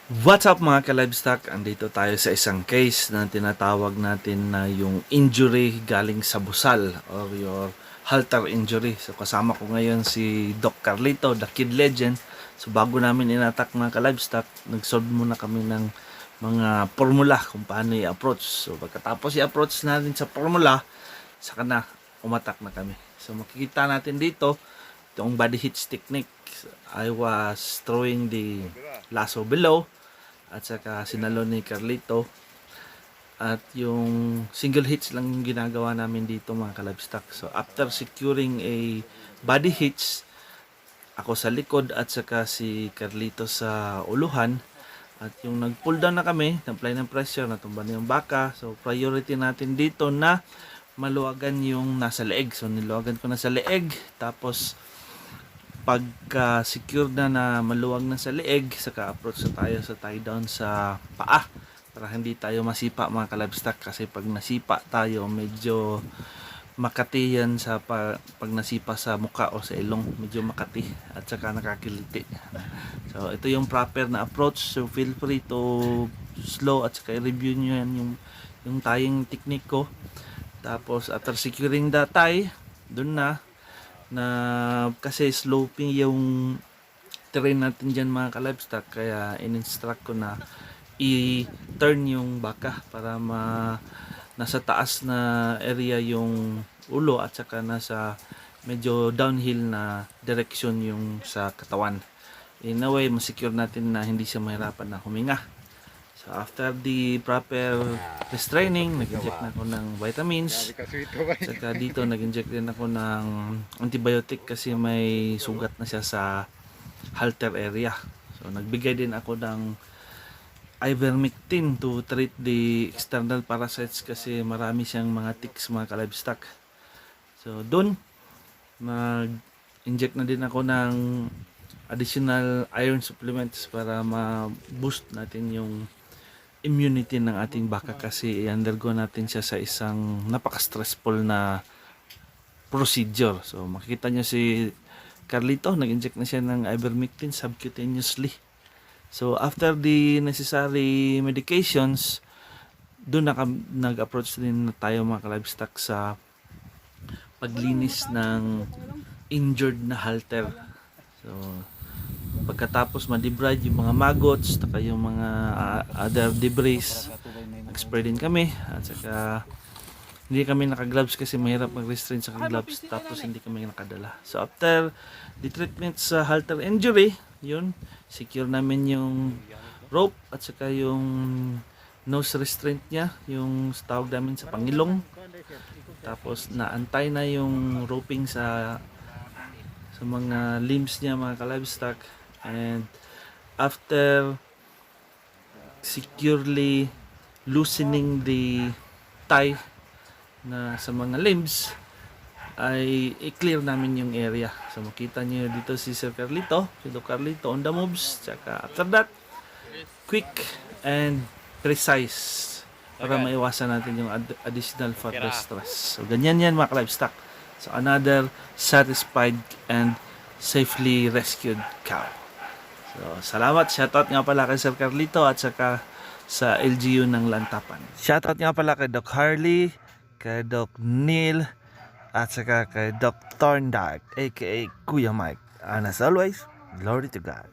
What's up mga ka-livestock? Andito tayo sa isang case na tinatawag natin na yung injury galing sa busal or your halter injury. So kasama ko ngayon si Doc Carlito, the Kid Legend. So bago namin inattack mga ka-livestock, nag-solve muna kami ng mga formula kung paano i-approach. So pagkatapos i-approach natin sa formula, saka na umattack na kami. So makikita natin dito itong body hits technique. I was throwing the lasso below at saka sinalo ni Carlito, at yung single hits lang yung ginagawa namin dito mga ka-livestock. So after securing a body hits, ako sa likod at saka si Carlito sa uluhan, at yung nag-pull down na kami, nag-apply ng pressure, natumba na yung baka. So priority natin dito na maluwagan yung nasa leeg. So niluwagan ko na sa leeg, tapos pagka secure na maluwag na sa leeg, saka approach na tayo sa tie down sa paa para hindi tayo masipa mga ka-livestock, kasi pag nasipa tayo medyo makati yan sa pag nasipa sa muka o sa ilong, medyo makati at saka nakakiliti. So ito yung proper na approach. So feel free to slow at saka i-review nyo yan yung tying technique ko. Tapos after securing the tie, dun na kasi sloping yung terrain natin dyan mga ka-livestock, kaya in-instruct ko na i-turn yung baka para nasa taas na area yung ulo at saka nasa medyo downhill na direction yung sa katawan. In a way, masecure natin na hindi siya mahirapan na huminga. So after the proper restraining, nag-inject na ako ng vitamins. Saka dito nag-inject din ako ng antibiotic kasi may sugat na siya sa halter area. So nagbigay din ako ng ivermectin to treat the external parasites kasi marami siyang mga ticks mga ka-livestock. So doon nag-inject na din ako ng additional iron supplements para ma-boost natin yung immunity ng ating baka, kasi i-undergo natin siya sa isang napaka-stressful na procedure. So makikita nyo si Carlito, nag-inject na siya ng ivermectin subcutaneously. So after the necessary medications, doon nag-approach din na tayo mga ka-livestock sa paglinis ng injured na halter. So pagkatapos ma-debride yung mga maggots, taka yung mga other debris, nag-spray din kami. At saka hindi kami naka-gloves kasi mahirap mag-restrain sa gloves, tapos hindi kami nakadala. So after the treatment sa halter injury, yun, secure namin yung rope at saka yung nose restraint niya, yung tawag namin sa pangilong. Tapos naantay na yung roping sa mga limbs niya mga ka-livestock. And after securely loosening the tie na sa mga limbs, ay i-clear namin yung area. So makita nyo dito si Sir Carlito, si Doc Carlito on the moves. Tsaka after that, quick and precise para maiwasan natin yung additional further stress. So ganyan yan mga ka-livestock. So another satisfied and safely rescued cow. So salamat, shoutout nga pala kay Sir Carlito at saka sa LGU ng Lantapan. Shoutout nga pala kay Doc Harley, kay Doc Neil, at saka kay Doc Thorndark aka Kuya Mike. And as always, glory to God.